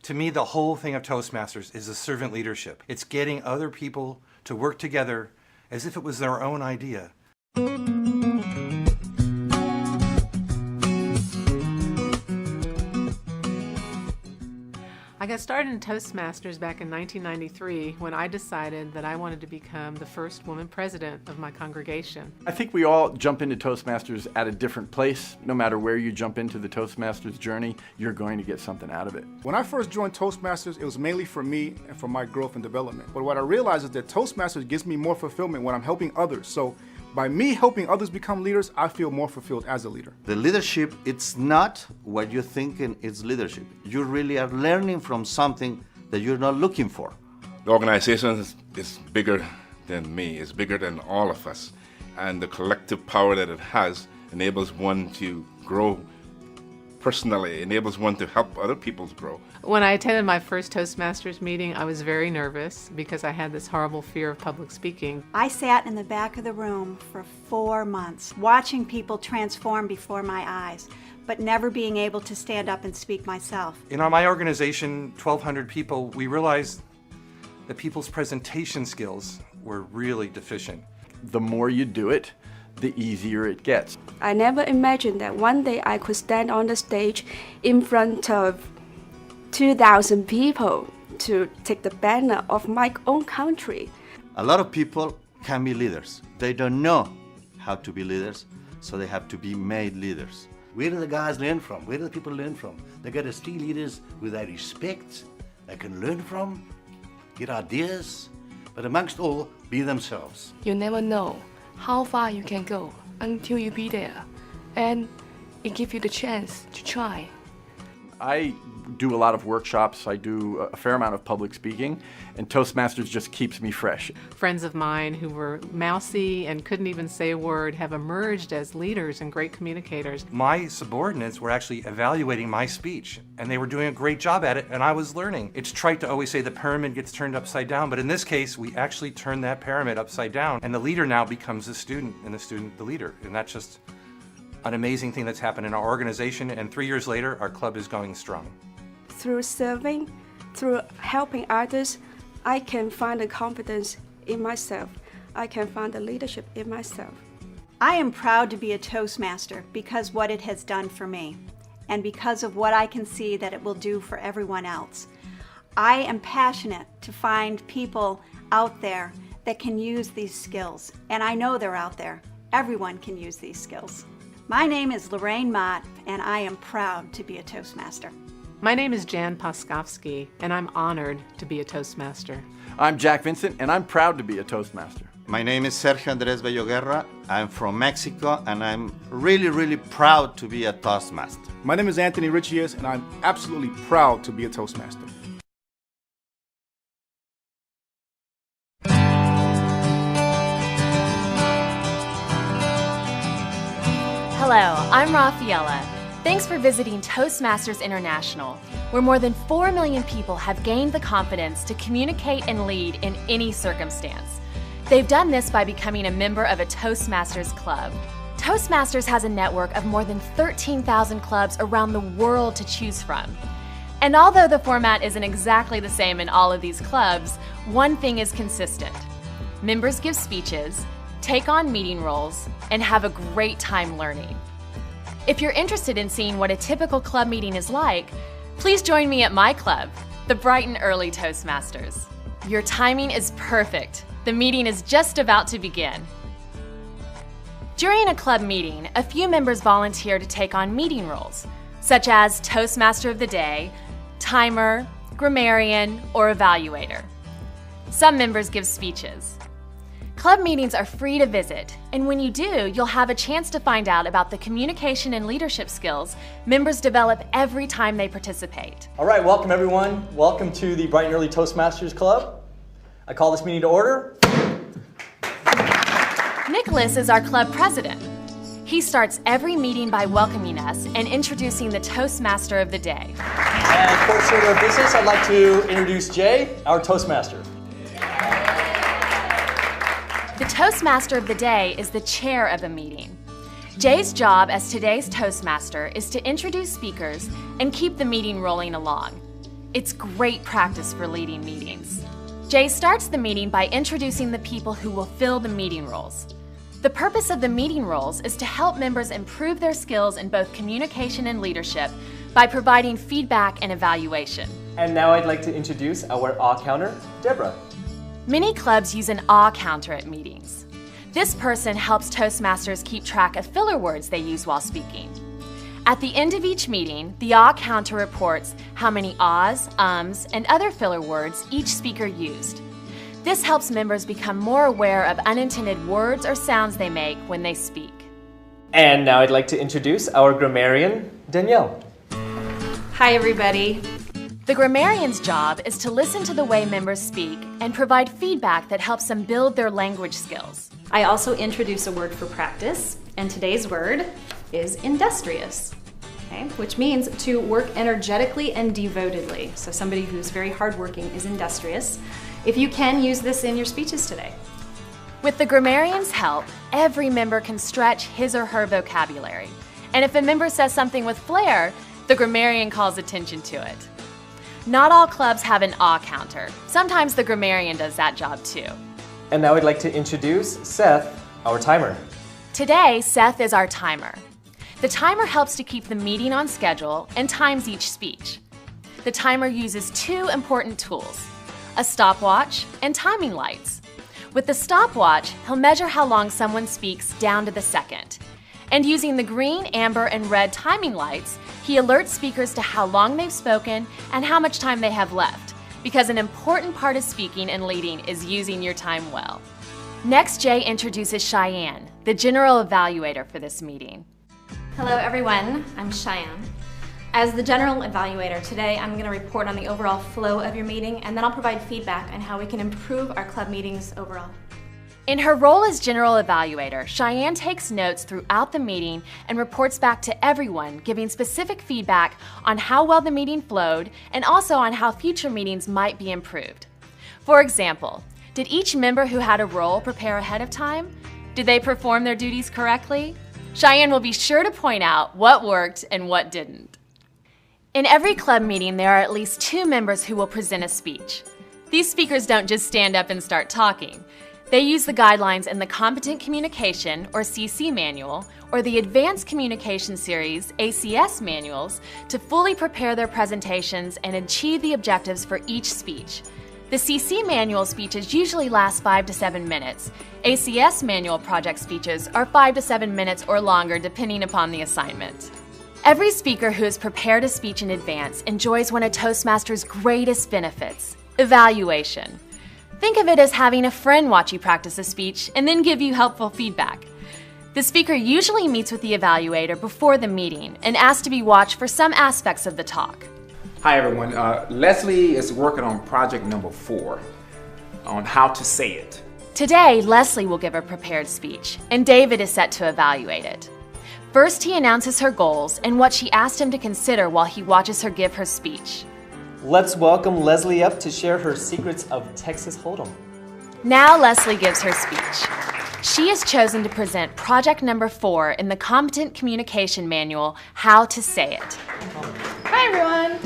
To me, the whole thing of Toastmasters is a servant leadership. It's getting other people to work together as if it was their own idea. I got started in Toastmasters back in 1993 when I decided that I wanted to become the first woman president of my congregation. I think we all jump into Toastmasters at a different place. No matter where you jump into the Toastmasters journey, you're going to get something out of it. When I first joined Toastmasters, it was mainly for me and for my growth and development. But what I realized is that Toastmasters gives me more fulfillment when I'm helping others. So by me helping others become leaders, I feel more fulfilled as a leader. The leadership, it's not what you're thinking it's leadership. You really are learning from something that you're not looking for. The organization is bigger than me, it's bigger than all of us. And the collective power that it has enables one to grow personally, enables one to help other people grow. When I attended my first Toastmasters meeting, I was very nervous because I had this horrible fear of public speaking. I sat in the back of the room for 4 months, watching people transform before my eyes, but never being able to stand up and speak myself. In my organization, 1,200 people, we realized that people's presentation skills were really deficient. The more you do it, the easier it gets. I never imagined that one day I could stand on the stage in front of 2,000 people to take the banner of my own country. A lot of people can be leaders. They don't know how to be leaders, so they have to be made leaders. Where do the guys learn from? Where do the people learn from? They got to see leaders with their respect, they can learn from, get ideas, but amongst all, be themselves. You never know how far you can go until you be there, and it gives you the chance to try. I do a lot of workshops, I do a fair amount of public speaking, and Toastmasters just keeps me fresh. Friends of mine who were mousy and couldn't even say a word have emerged as leaders and great communicators. My subordinates were actually evaluating my speech, and they were doing a great job at it, and I was learning. It's trite to always say the pyramid gets turned upside down, but in this case, we actually turn that pyramid upside down, and the leader now becomes the student, and the student the leader, and that's just an amazing thing that's happened in our organization, and 3 years later, our club is going strong. Through serving, through helping others, I can find the confidence in myself. I can find the leadership in myself. I am proud to be a Toastmaster because what it has done for me, and because of what I can see that it will do for everyone else. I am passionate to find people out there that can use these skills, and I know they're out there. Everyone can use these skills. My name is Lorraine Mott, and I am proud to be a Toastmaster. My name is Jan Poskovsky, and I'm honored to be a Toastmaster. I'm Jack Vincent, and I'm proud to be a Toastmaster. My name is Sergio Andrés Bello Guerra. I'm from Mexico, and I'm really, really proud to be a Toastmaster. My name is Anthony Richies, and I'm absolutely proud to be a Toastmaster. Hello, I'm Rafaela. Thanks for visiting Toastmasters International, where more than 4 million people have gained the confidence to communicate and lead in any circumstance. They've done this by becoming a member of a Toastmasters club. Toastmasters has a network of more than 13,000 clubs around the world to choose from. And although the format isn't exactly the same in all of these clubs, one thing is consistent. Members give speeches, take on meeting roles, and have a great time learning. If you're interested in seeing what a typical club meeting is like, please join me at my club, the Brighton Early Toastmasters. Your timing is perfect. The meeting is just about to begin. During a club meeting, a few members volunteer to take on meeting roles, such as Toastmaster of the Day, Timer, Grammarian, or Evaluator. Some members give speeches. Club meetings are free to visit, and when you do, you'll have a chance to find out about the communication and leadership skills members develop every time they participate. All right, welcome everyone. Welcome to the Brighton Early Toastmasters Club. I call this meeting to order. Nicholas is our club president. He starts every meeting by welcoming us and introducing the Toastmaster of the day. And for order of business, I'd like to introduce Jay, our Toastmaster. The Toastmaster of the day is the chair of the meeting. Jay's job as today's Toastmaster is to introduce speakers and keep the meeting rolling along. It's great practice for leading meetings. Jay starts the meeting by introducing the people who will fill the meeting roles. The purpose of the meeting roles is to help members improve their skills in both communication and leadership by providing feedback and evaluation. And now I'd like to introduce our awe counter, Deborah. Many clubs use an awe counter at meetings. This person helps Toastmasters keep track of filler words they use while speaking. At the end of each meeting, the awe counter reports how many ahs, ums, and other filler words each speaker used. This helps members become more aware of unintended words or sounds they make when they speak. And now I'd like to introduce our grammarian, Danielle. Hi, everybody. The grammarian's job is to listen to the way members speak and provide feedback that helps them build their language skills. I also introduce a word for practice, and today's word is industrious, okay? Which means to work energetically and devotedly. So somebody who's very hardworking is industrious. If you can, use this in your speeches today. With the grammarian's help, every member can stretch his or her vocabulary. And if a member says something with flair, the grammarian calls attention to it. Not all clubs have an awe counter. Sometimes the grammarian does that job too. And now I'd like to introduce Seth, our timer. Today, Seth is our timer. The timer helps to keep the meeting on schedule and times each speech. The timer uses two important tools: a stopwatch and timing lights. With the stopwatch, he'll measure how long someone speaks down to the second. And using the green, amber, and red timing lights, he alerts speakers to how long they've spoken and how much time they have left, because an important part of speaking and leading is using your time well. Next, Jay introduces Cheyenne, the general evaluator for this meeting. Hello everyone, I'm Cheyenne. As the general evaluator, today I'm going to report on the overall flow of your meeting, and then I'll provide feedback on how we can improve our club meetings overall. In her role as general evaluator, Cheyenne takes notes throughout the meeting and reports back to everyone, giving specific feedback on how well the meeting flowed and also on how future meetings might be improved. For example, did each member who had a role prepare ahead of time? Did they perform their duties correctly? Cheyenne will be sure to point out what worked and what didn't. In every club meeting, there are at least two members who will present a speech. These speakers don't just stand up and start talking. They use the guidelines in the Competent Communication, or CC Manual, or the Advanced Communication Series, ACS manuals, to fully prepare their presentations and achieve the objectives for each speech. The CC Manual speeches usually last 5 to 7 minutes. ACS Manual project speeches are 5 to 7 minutes or longer, depending upon the assignment. Every speaker who has prepared a speech in advance enjoys one of Toastmasters' greatest benefits: evaluation. Think of it as having a friend watch you practice a speech and then give you helpful feedback. The speaker usually meets with the evaluator before the meeting and asks to be watched for some aspects of the talk. Hi everyone, Leslie is working on project number 4 on how to say it. Today, Leslie will give a prepared speech, and David is set to evaluate it. First, he announces her goals and what she asked him to consider while he watches her give her speech. Let's welcome Leslie up to share her secrets of Texas Hold'em. Now Leslie gives her speech. She has chosen to present project number 4 in the Competent Communication Manual, How to Say It. Hi everyone!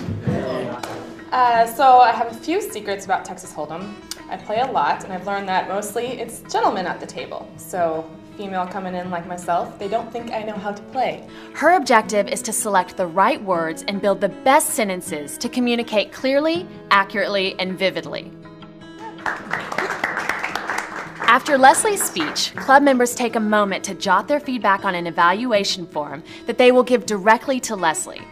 So I have a few secrets about Texas Hold'em. I play a lot, and I've learned that mostly it's gentlemen at the table. So female coming in like myself, they don't think I know how to play. Her objective is to select the right words and build the best sentences to communicate clearly, accurately, and vividly. After Leslie's speech, club members take a moment to jot their feedback on an evaluation form that they will give directly to Leslie.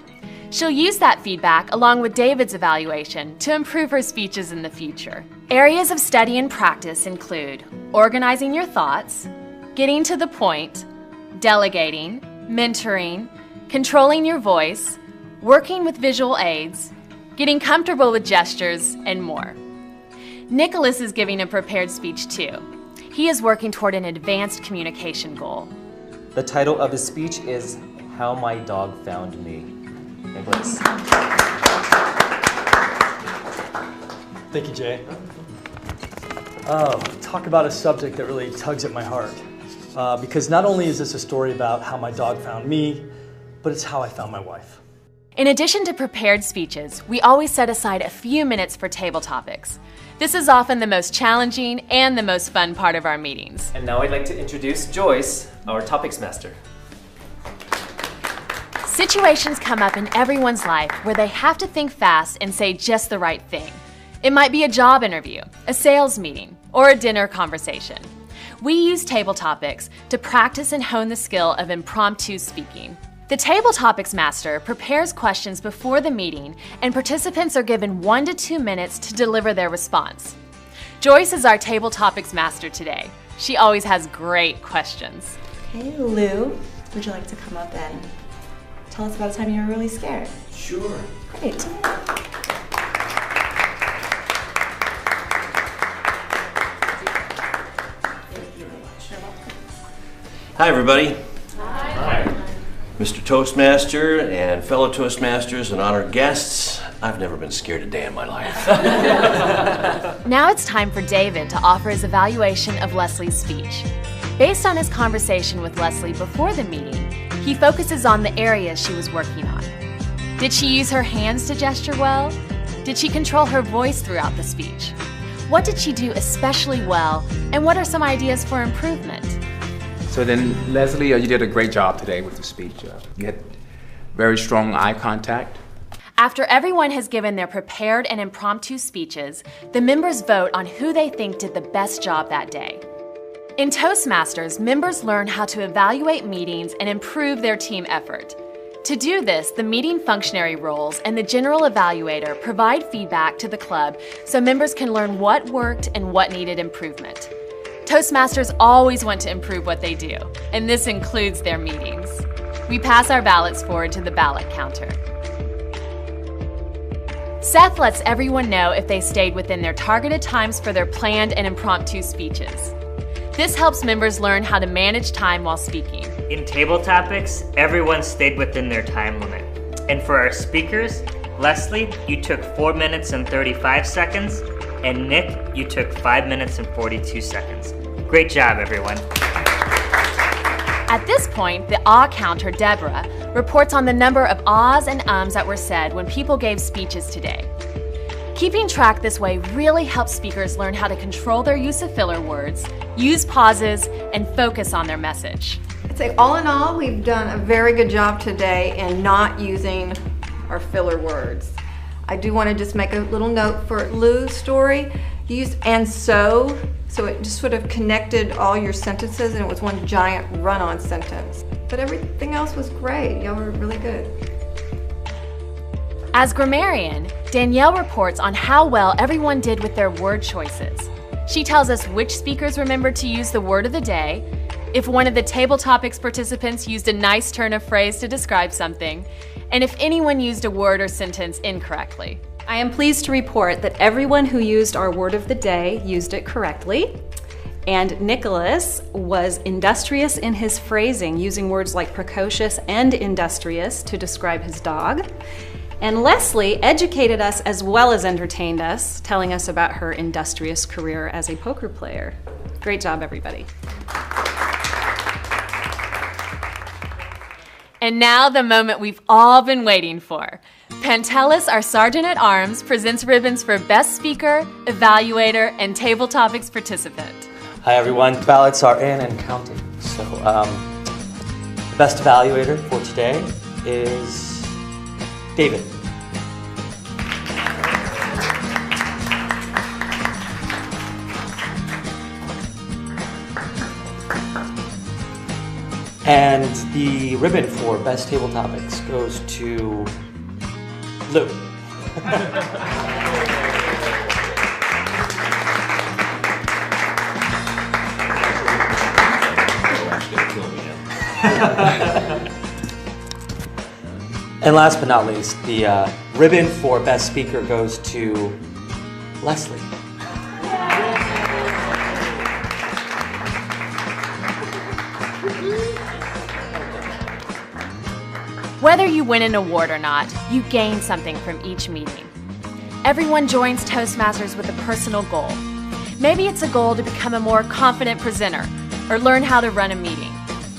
She'll use that feedback along with David's evaluation to improve her speeches in the future. Areas of study and practice include organizing your thoughts, getting to the point, delegating, mentoring, controlling your voice, working with visual aids, getting comfortable with gestures, and more. Nicholas is giving a prepared speech too. He is working toward an advanced communication goal. The title of his speech is How My Dog Found Me. Nicholas. Thank you, Jay. Oh, talk about a subject that really tugs at my heart. Because not only is this a story about how my dog found me, but it's how I found my wife. In addition to prepared speeches, we always set aside a few minutes for table topics. This is often the most challenging and the most fun part of our meetings. And now I'd like to introduce Joyce, our topics master. Situations come up in everyone's life where they have to think fast and say just the right thing. It might be a job interview, a sales meeting, or a dinner conversation. We use table topics to practice and hone the skill of impromptu speaking. The Table Topics Master prepares questions before the meeting, and participants are given 1 to 2 minutes to deliver their response. Joyce is our Table Topics Master today. She always has great questions. Hey Lou, would you like to come up and tell us about a time you were really scared? Sure. Great. Hi everybody. Hi. Mr. Toastmaster and fellow Toastmasters and honored guests, I've never been scared a day in my life. Now it's time for David to offer his evaluation of Leslie's speech. Based on his conversation with Leslie before the meeting, he focuses on the areas she was working on. Did she use her hands to gesture well? Did she control her voice throughout the speech? What did she do especially well, and what are some ideas for improvement? So then, Leslie, you did a great job today with the speech. You had very strong eye contact. After everyone has given their prepared and impromptu speeches, the members vote on who they think did the best job that day. In Toastmasters, members learn how to evaluate meetings and improve their team effort. To do this, the meeting functionary roles and the general evaluator provide feedback to the club so members can learn what worked and what needed improvement. Toastmasters always want to improve what they do, and this includes their meetings. We pass our ballots forward to the ballot counter. Seth lets everyone know if they stayed within their targeted times for their planned and impromptu speeches. This helps members learn how to manage time while speaking. In table topics, everyone stayed within their time limit. And for our speakers, Leslie, you took 4 minutes and 35 seconds, and Nick, you took 5 minutes and 42 seconds. Great job, everyone. At this point, the awe counter, Deborah, reports on the number of ahs and ums that were said when people gave speeches today. Keeping track this way really helps speakers learn how to control their use of filler words, use pauses, and focus on their message. I'd say all in all, we've done a very good job today in not using our filler words. I do want to just make a little note for Lou's story. You used "and so it just sort of connected all your sentences and it was one giant run-on sentence. But everything else was great. Y'all were really good. As grammarian, Danielle reports on how well everyone did with their word choices. She tells us which speakers remembered to use the word of the day, if one of the Table Topics participants used a nice turn of phrase to describe something, and if anyone used a word or sentence incorrectly. I am pleased to report that everyone who used our word of the day used it correctly. And Nicholas was industrious in his phrasing, using words like precocious and industrious to describe his dog. And Leslie educated us as well as entertained us, telling us about her industrious career as a poker player. Great job, everybody. And now the moment we've all been waiting for. Pantelis, our Sergeant-at-Arms, presents ribbons for Best Speaker, Evaluator, and Table Topics participant. Hi everyone, ballots are in and counting. So the best evaluator for today is David. And the ribbon for Best Table Topics goes to Lou. And last but not least, the ribbon for Best Speaker goes to Leslie. Whether you win an award or not, you gain something from each meeting. Everyone joins Toastmasters with a personal goal. Maybe it's a goal to become a more confident presenter, or learn how to run a meeting,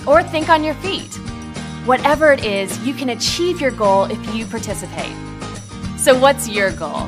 or think on your feet. Whatever it is, you can achieve your goal if you participate. So what's your goal?